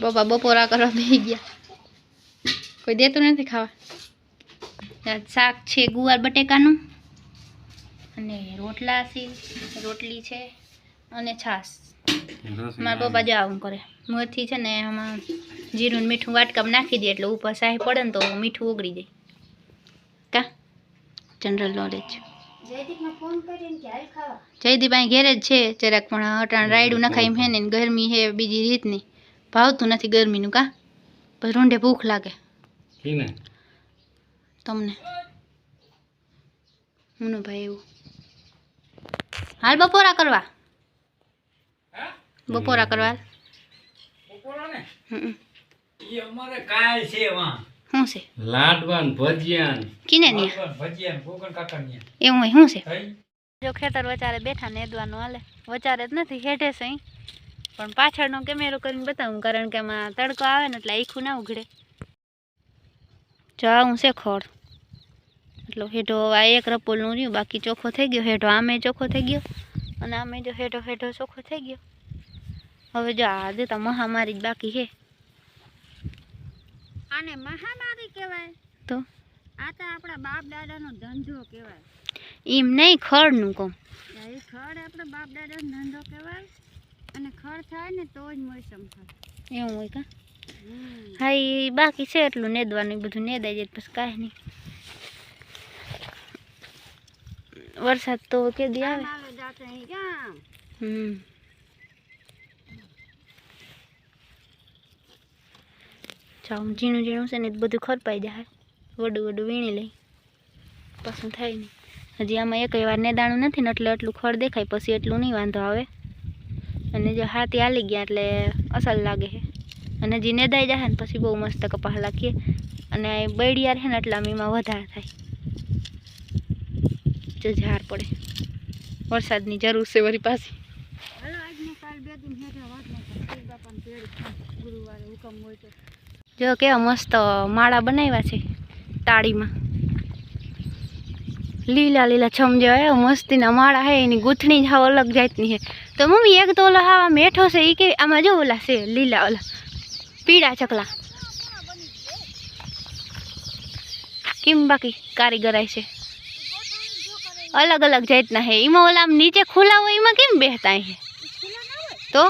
પપ્પા બપોરા કરવા બેસી ગયા, કોઈ દેતું નથી ખાવા. શાક છે ગુવાર બટેકાનું અને રોટલા છે, રોટલી છે અને છાશ. મારા પપ્પા જો આવું કરે, મોથી છે ને આમાં જીરું ને મીઠું વાટકામાં નાખી દે એટલે ઉપર સાહી પડે ને તો મીઠું ઓગળી જાય. કા જનરલ નોલેજ. જયદીપ અહીં ઘેરે જ છે જરાક, પણ અટાણ રાયડું નખાય એમ હે ને ગરમી હે બીજી રીતની, ભાવતું નથી ગરમીનું. કા પછી રૂંઢે ભૂખ લાગે તમને હું ભાઈ એવું. હાલ બપોરા કરવા, બપોરા કરવા. શું છે લાડવાન ભજીયા કિને ને ભજીયા ગોગન કાકા ને એવું હોય શું છે? જો ખેતર વચારે બેઠા નેદવાનું હાલે, વચારે જ નથી હેઠે સહી, પણ પાછળનો કેમેરો કરીને બતાવું કારણ કે આમાં તડકો આવે ને એટલે આખું ના ઉઘડે. જો આવું છે ખોળ એટલે હેઠો આ એક રપોલનું રહ્યું, બાકી ચોખ્ખો થઈ ગયો હેઠો, આમે ચોખ્ખો થઈ ગયો અને આમે જો હેઠો હેઠો ચોખ્ખો થઈ ગયો. હવે જો આ દેતા મહામારી જ બાકી છે. આને મહામારી કહેવાય તો આ તો આપણા બાપ દાદાનો ધંધો કહેવાય. એમ નહીં ખડનું કહું, એ ખડ આપણા બાપ દાદાનો ધંધો કહેવાય અને ખડ થાય ને તો જ મોસમ થાય એવું હોય. કા હા એ બાકી છે એટલું નેદવાનું, બધું નેદાઈ જાય પછી કાંઈ નહીં. વરસાદ તો કેદી આવે. ચાલ ઝીણું ઝીણું છે ને બધું ખરપાઈ જાય, વડું વડું વીણી લઈ પછી થાય નહીં. હજી આમાં એક વાર નેદાણું નથી ને એટલે એટલું ખડ દેખાય, પછી એટલું નહીં વાંધો આવે. અને જો હાથી હાલી ગયા એટલે અસલ લાગે છે. અને હજી નેદાઈ જાય ને પછી બહુ મસ્ત કપાસ લાગીએ, અને બળિયાર છે ને એટલે એમાં વધારે થાય. જો ઝાડ પડે, વરસાદની જરૂર છે વળી પાછી. જો કેવા મસ્ત માળા બનાવ્યા છે તાળીમાં, લીલા લીલા છમ જેવા મસ્તીના માળા હે, એની ગૂંથણી જ હાવ અલગ જાતની છે. તો મમ્મી એક તો ઓલા હાવ મેઠો છે એ કે આમાં જો ઓલા છે લીલા ઓલા પીળા ચકલા કેમ બાકી કારીગરાય છે અલગ અલગ જાતના હે. એમાં ઓલા નીચે ખુલ્લા હોય એમાં કેમ બેહતા હે? તો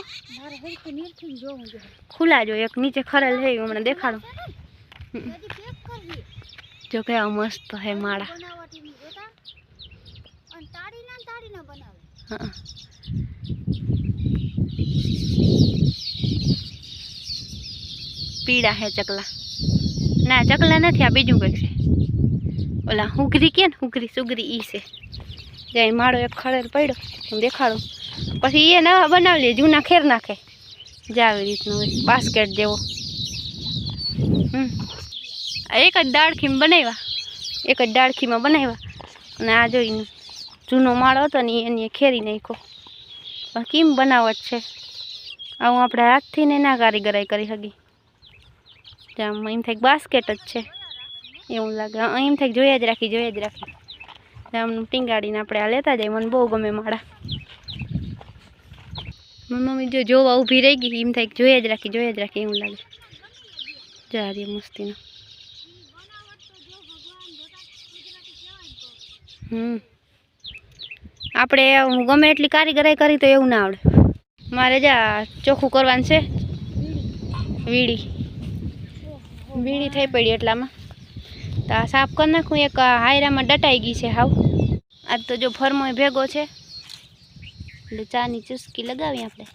ખુલ્લા જો એક નીચે ખરેલ હે હમણાં દેખાડો. જો કેવા મસ્ત હે માળા. પીળા હે ચકલા, ના ચકલા નથી આ બીજું કંઈક છે. ઓલા હુગરી કે ને હુગરી સુગરી ઈ છે. જાય માળો એક ખરેલ પડ્યો હું દેખાડું, પછી એ નવા બનાવી લે જૂના ખેર નાખે જ આવી રીતનું હોય બાસ્કેટ જેવો. એક જ ડાળખીમાં બનાવ્યા, એક જ ડાળખીમાં બનાવ્યા અને આ જોઈને જૂનો માળો હતો ને એની ખેરી નાખ્યો. પણ કેમ બનાવટ છે આવું આપણે હાથથી ને ના કારીગરાઈ કરી શકી. આમ એમ થાય બાસ્કેટ જ છે એવું લાગે, એમ થાય જોયા જ રાખી જોયા જ રાખી. આમનું ટીંગાડીને આપણે આ લેતા જાય. મને બહુ ગમે માળા. મમ્મી જો જોવા ઊભી રહી ગઈ એમ થાય જોયા જ રાખી એવું લાગે. જા રે મસ્તીનો. આપણે ગમે એટલી કારીગરાઈ કરી તો એવું ના આવડે. મારે જા ચોખ્ખું કરવાનું છે, વીડી થઈ પડી એટલામાં તો આ સાફ કરી નાખું. એક હાયરામાં ડટાઈ ગઈ છે હાવ. આજ તો જો ફરમોય ભેગો છે એટલે ચાની ચુસ્કી લગાવી આપણે.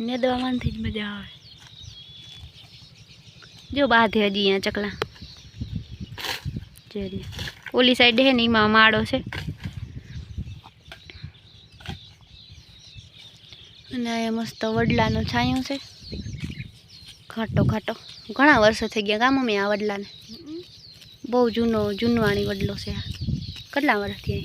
નેદવામાંથી જ મજા આવે. જો બાંધે હજી અહીંયા ચકલા જે ઓલી સાઈડ હે ને એમાં માળો છે. અને અહીંયા મસ્ત વડલાનો છાંયો છે ઘાટો ઘાટો. ઘણા વર્ષો થઈ ગયા ગામ મમ્મી આ વડલાને. બહુ જૂનવાણી વડલો છે આ. કેટલા વર્ષથી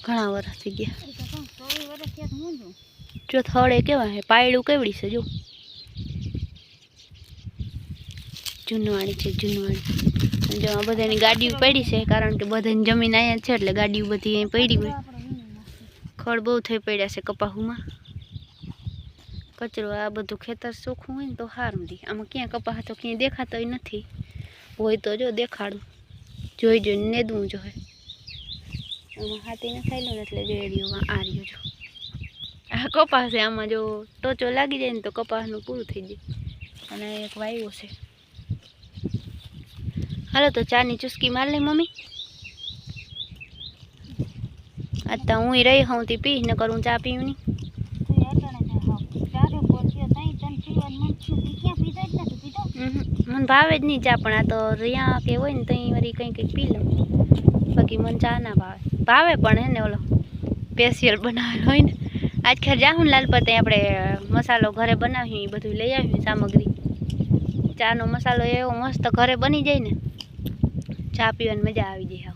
ઘણા વર્ષ થઈ ગયા. જો થળે કેવા હે, પાયડું કેવડી છે જો. જૂનવાણી છે જૂનવાણી જો આ બધાની ગાડીઓ પડી છે કારણ કે બધાની જમીન અહીંયા છે એટલે ગાડીઓ બધી અહીં પડી હોય ખડ બહુ થઈ પડ્યા છે કપાસમાં કચરો આ બધું ખેતર ચોખ્ખું હોય ને તો સારું રહે આમાં ક્યાં કપાસ તો ક્યાંય દેખાતોય નથી હોય તો જો દેખાડું જોઈ જોઈને નેદવું જોઈએ આમાં હાથી ન ખાઈ લો ને એટલે જોઈ રહ્યો આ રહ્યો જો આ કપાસ છે આમાં જો ટોચો લાગી જાય ને તો કપાસનું પૂરું થઈ જાય અને એક વાયુ છે હાલો તો ચાની ચુસ્કી માર લે મમ્મી આજ તો હું રહી હોઉં તી પી ન કરું ચા પીવું નહીં મને ભાવે જ નહીં ચા પણ આ તો રહ્યા કે હોય ને ત્યાં વળી કંઈ કંઈક પી લઉં બાકી મને ચા ના ભાવે પણ હે ને ઓલો સ્પેશિયલ બનાવેલો હોય ને આજ ખેર જાહું લાલપત આપણે મસાલો ઘરે બનાવ્યું એ બધું લઈ આવ્યું સામગ્રી ચાનો મસાલો એવો મસ્ત ઘરે બની જાય ને ચા પીવાની મજા આવી જાય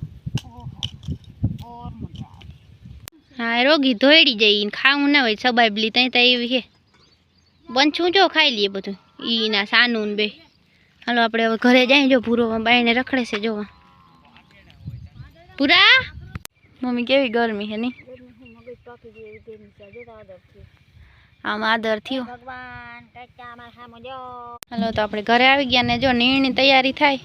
હા રોગી ધોઈડી જાય ખાવું ના હોય સબાબલી ત્યાં ત્યાં એવી હે બનછું જો ખાઈ લઈએ બધું ઈ ના સાનું બે હાલો આપણે હવે ઘરે જાય જો ભૂરો બાઈને રખડે છે જોવા પૂરા મમ્મી કેવી ગરમી હે ની આમ આદર થયો હાલો તો આપણે ઘરે આવી ગયા ને જો નીણની તૈયારી થાય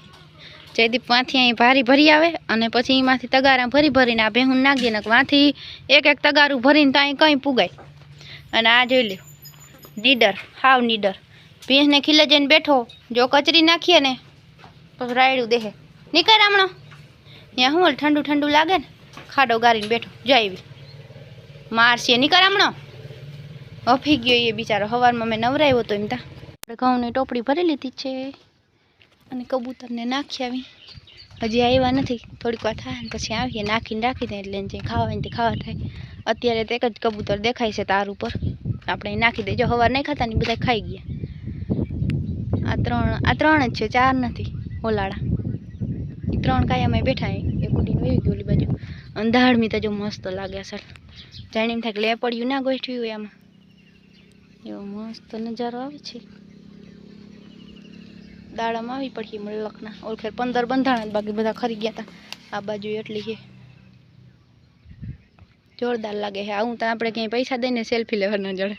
જયદીપ વાંથી અહીં ભારી ભરી આવે અને પછી એમાંથી તગારા ભરી ભરીને આ ભેહું નાખીએ ને વાંથી એક એક તગારું ભરીને તો અહીં કંઈ પુગાય અને આ જોઈ લ્યો નીડર હાવ નીડર ભેંસને ખીલે જઈને બેઠો જો કચરી નાખીએ ને પછી રાયડું દેહે નીકળ હમણો ત્યાં હું ઠંડુ ઠંડુ લાગે ને ખાડો ગારીને બેઠો જાય મારશે નીકળ હમણો હફી ગયો એ બિચારો સવારમાં મેં નવરાવ્યો હતો એમ તા આપણે ઘઉંની ટોપડી ભરી લીધી છે અને કબૂતરને નાખી આવી હજી આવ્યા નથી થોડીક વાર થાય ને પછી આવીએ નાખીને રાખી દઈએ એટલે જે ખાવા ને તે ખાવા થાય અત્યારે તો એક જ કબૂતર દેખાય છે તાર ઉપર આપણે નાખી દઈએ જો સવાર નહીં ખાતા ને બધા ખાઈ ગયા આ ત્રણ જ છે ચાર નથી ઓલાડા એ ત્રણ કાયામાં બેઠા એક ઉડીને વહી ગયું ઓલી બાજુ અંધાડમી તો જો મસ્ત લાગે અસલ જાણે એમ થાય કે લે પડ્યું ના ગોઠવ્યું હોય આમાં એવો મસ્ત નજારો આવે છે દાડામાં આવી પડી મલકના ઓળખેર 15 બંધાણા બાકી બધા ખરી ગયા હતા આ બાજુ એટલી છે જોરદાર લાગે છે આવું તો આપણે ક્યાંય પૈસા દઈને સેલ્ફી લેવા ન જડે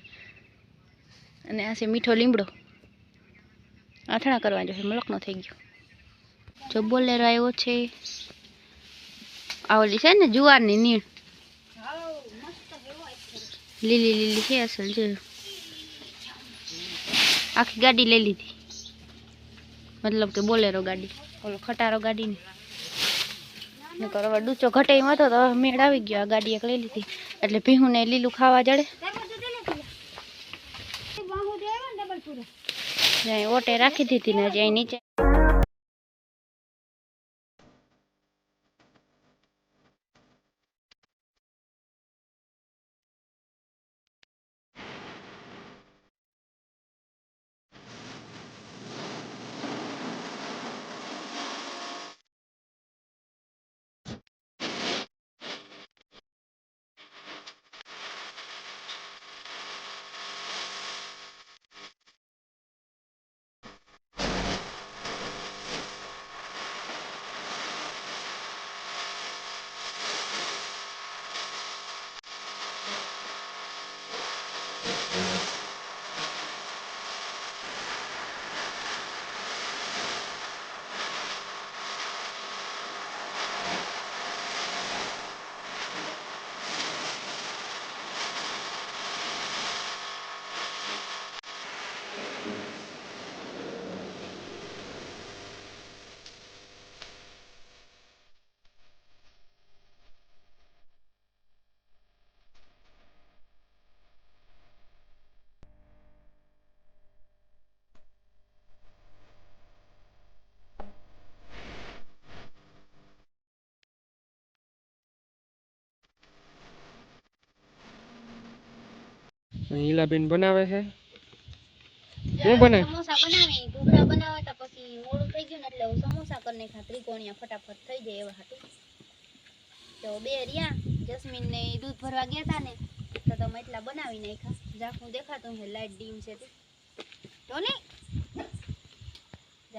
અને આ છે મીઠો લીમડો આથણા કરવા જોઈએ મલકનો થઈ ગયો જો બોલેરો આવ્યો છે આ ઓલી છે ને જુવારની નીણ લીલી લીલી છે અસલ જો આખી ગાડી લઈ લીધી મતલબ કે બોલેરો ગાડી ઓલો ખટારો ગાડી ને કરવા ડૂચો ઘટે એમ હતો તો મેળ આવી ગયો આ ગાડી એક લઈ લીધી એટલે ભીહું ને લીલું ખાવા જડે ઓટે રાખી દીધી ને હજી નીચે ઈલાબેન બનાવે છે શું બનાવે સમોસા બનાવી ઢોકળા બનાવતા પછી મોડું થઈ ગયું ને એટલે હું સમોસા કરી નાખ્યા ત્રિકોણિયા ફટાફટ થઈ જાય એવા હતું તો બે રહ્યા જસ્મીન ને દૂધ ભરવા ગયા હતા ને તો તમે એટલા બનાવી નાખ્યા ઝાખું દેખાતું છે લાઈટ ડીમ છે તો ને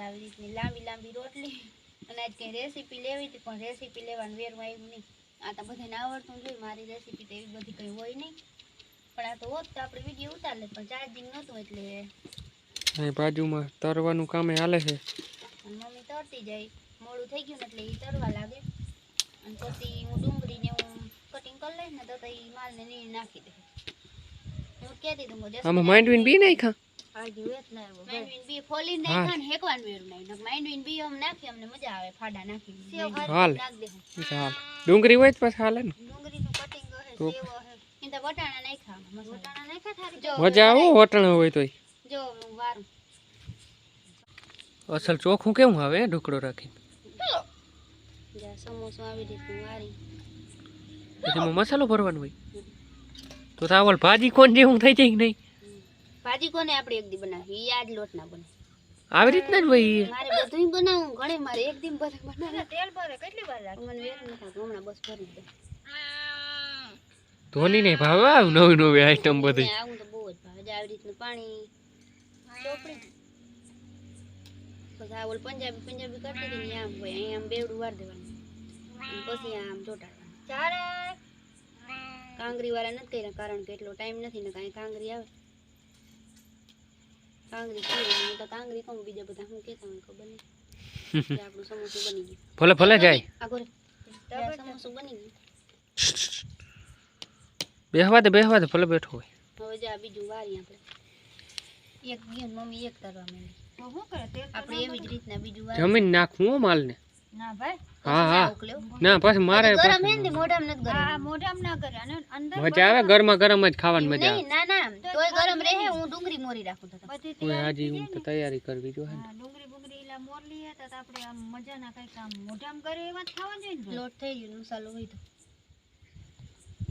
આવી રીતની લાંબી લાંબી રોટલી અને આજ કંઈ રેસીપી લેવી હતી પણ રેસીપી લેવાનું વેરમાં આવ્યું નહીં. આ તો બધાને આવડતું જોઈએ, મારી રેસીપી તો એવી બધી કંઈ હોય નહીં, પણ આ તો હોત તો આપણે વિડીયો ઉતાર લે, પણ ચાર્જિંગ નહોતું એટલે અહીં બાજુમાં તરવાનું કામે હાલે છે. મમ્મી તરતી જાય, મોડું થઈ ગયું ને એટલે એ તરવા લાગે અને પછી હું ડુંગળીને હું કટિંગ કરી લઈશ ને તો એ માલને નીર નાખી દે. હું કહેતી હતું આમાં માંડવીને બી નહીં ખા માંડવીને બી ફોલીને નાખ્યા ને હેકવાનું વેરું નહીં. માંડવીને બી આમ નાખી અમને મજા આવે, ફાડા નાખી હાલ ડુંગળી હોય તો પછી હાલે ને. ડુંગળીનું કટિંગ હે, સેવ હે, ઇંદા વટાણા નાખ્યા, વટાણા નાખ્યા થારી મજા આવો વટાણા હોય તોય. જો હું વારું અસલ ચોખ્ખું કેવું આવે ઢોકળો રાખીને. જા સમોસા આવી રીતનું વારી પછી એમાં મસાલો ભરવાનો હોય તો આવલ ભાજી કોણ જેવું થઈ જાય કે નહીં. ભાજી કોને આપણે એક દી બનાવી, ઈ આજ લોટ ના બને આવી રીતના જ હોય. મારે બધુંય બનાવું ઘણે, મારે એક દી બધું બનાવે. તેલ ભરે કેટલી વાર લાગે મને વેર ન થાય, હમણાં બસ ભરી દે. ધોની ને ભાવે આવ નવી નવી આઈટમ બધી. આવું તો બહુ જ ભાવે. આવી રીતનું પાણી ચોપડી પછી આ ઓલ પંજાબી કરતી હતી ને આમ હોય, અહીંયા આમ બેવડું વાર દેવાનું અને પછી આમ ચોટાડવાનું. ચારે કાંગરી વાળા નથી કર્યા કારણ કે એટલો ટાઈમ નથી ને કાંઈ કાંગરી આવે કાંગરી કરી તો કાંગરી કહું, બીજા બધા શું કહેતા હોય ખબર નહીં. આપણું સમોસું બની ગયું. ભલે ભલે જાય આગળ સમોસું બની ગયું. બેહવા દે ભલે બેઠો હોય. હવે જા બીજું વારી આપણે એક ગયું મમ્મી એક તરવા માંડી. શું કરે આપણે એવી જ રીતના બીજું વારી જમીન નાખવું હો માલ ને. ના ભાઈ હા ના પછી મારે ગરમ હે ને મોઢામાં નથી ગરમ. હા મોઢામાં ના કરે અને અંદર મજા આવે ગરમા ગરમ જ ખાવાની મજા આવે. ના ના તોય ગરમ રહે. હું ડુંગળી મોરી રાખું તો કોઈ હાજી હું તો તૈયારી કરવી જોઈએ ને. ડુંગળી બુંગળી એલા મોરલી હતા તો આપણે આમ મજા ના કઈ કામ મોઢામાં કરે એવા ખાવા જોઈએ ને. લોટ થઈ ગયો મસાલો હોય તો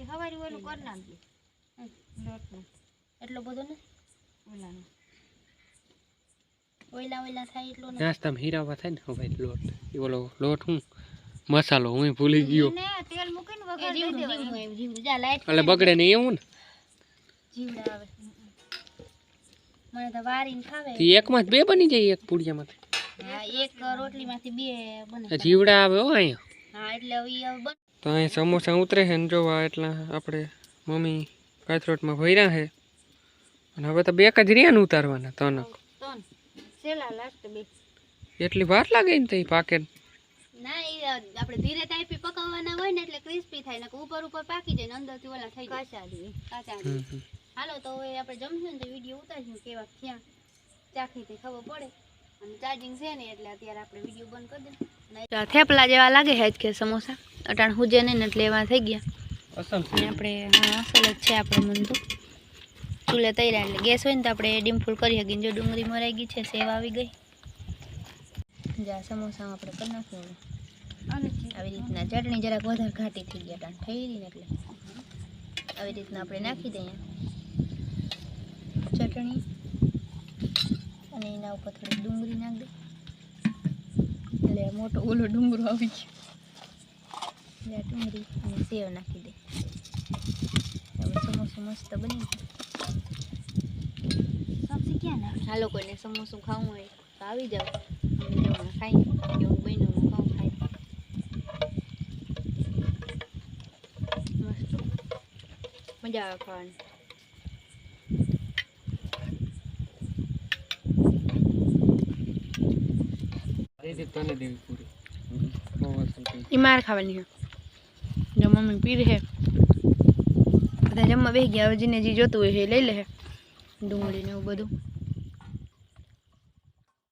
એ હવારી ઓલું કર નાખજો લોટ નો એટલો બધો ને ઓલાનો ઓઈલા થાય એટલો ને. નાસ્તામાં હીરાવા થાય ને હવે લોટ એ ઓલો લોટ હું મસાલો હું ભૂલી ગયો. તેલ મૂકીને વઘાર દઈ દેવાનું. જીવડું જા લાઈટ એટલે બગડે નહીં એવું ને. જીવડા આવે મને તો વારીને ખાવે. તી એકમાં બે બની જાય એક પૂડિયામાંથી. હા એક રોટલીમાંથી બે બને. જીવડા આવે હો અહીંયા. હા એટલે હવે બન તો અહીં સમોસા ઉતરે છે ને જોવા એટલા આપણે મમ્મી કાથરોટમાં ભર્યા છે અને હવે તો બે જ રહ્યા ને ઉતારવાના તનક. સેલા લાસ્ટ બે એટલી વાર લાગે ને તઈ પાકે. ના એ આપણે ધીરે ટાઈપી પકાવવાના હોય ને એટલે ક્રિસ્પી થાય ને ઉપર પાકી જાય ને અંદરથી ઓલા થઈ જાય કાચા. હાલો તો હવે આપણે જમશું ને તો વિડીયો ઉતારશું કેવા થયા ચાખીથી ખબર પડે. અને ચાર્જિંગ છે ને એટલે અત્યારે આપણે વિડીયો બંધ કરી દઈએ. થેપલા જેવા લાગે છે કે સમોસા અટાણ હુજે નહીં એટલે એવા થઈ ગયા. આપણે હા અસલ જ છે આપણે મન તો ચૂલે તૈયાર એટલે ગેસ હોય ને તો આપણે ડીમ ફૂલ કરી શકીએ. જો ડુંગળી મરાઈ ગઈ છે, સેવ આવી ગઈ. જા સમોસા આપણે કરી નાખીએ. આવી રીતના ચટણી જરાક વધારે ઘાટી થઈ ગયા ટાણ થઈ રહી ને એટલે આવી રીતના આપણે નાખી દઈએ ચટણી અને એના ઉપર થોડી ડુંગળી નાખી દઈએ એટલે મોટો ઓલો ડુંગળો આવી ગયો. એટલે ડુંગળી અને સેવ નાખી દે. હવે સમોસું મસ્ત બની ગયું. સબ્જી ક્યાં નાખે? હાલો કોઈને સમોસું ખાવું હોય તો આવી જાવ. અમે જો ખાઈ કેવું બન્યું ખાવું ખાઈ મસ્ત મજા આવે ખાવાની. એ માર ખાવાની છે. જો મમ્મી પીરે છે બધા જમવા બેસી ગયા. હવે જેને જે જોતું હોય એ લઈ લે ડુંગળી ને એવું બધું.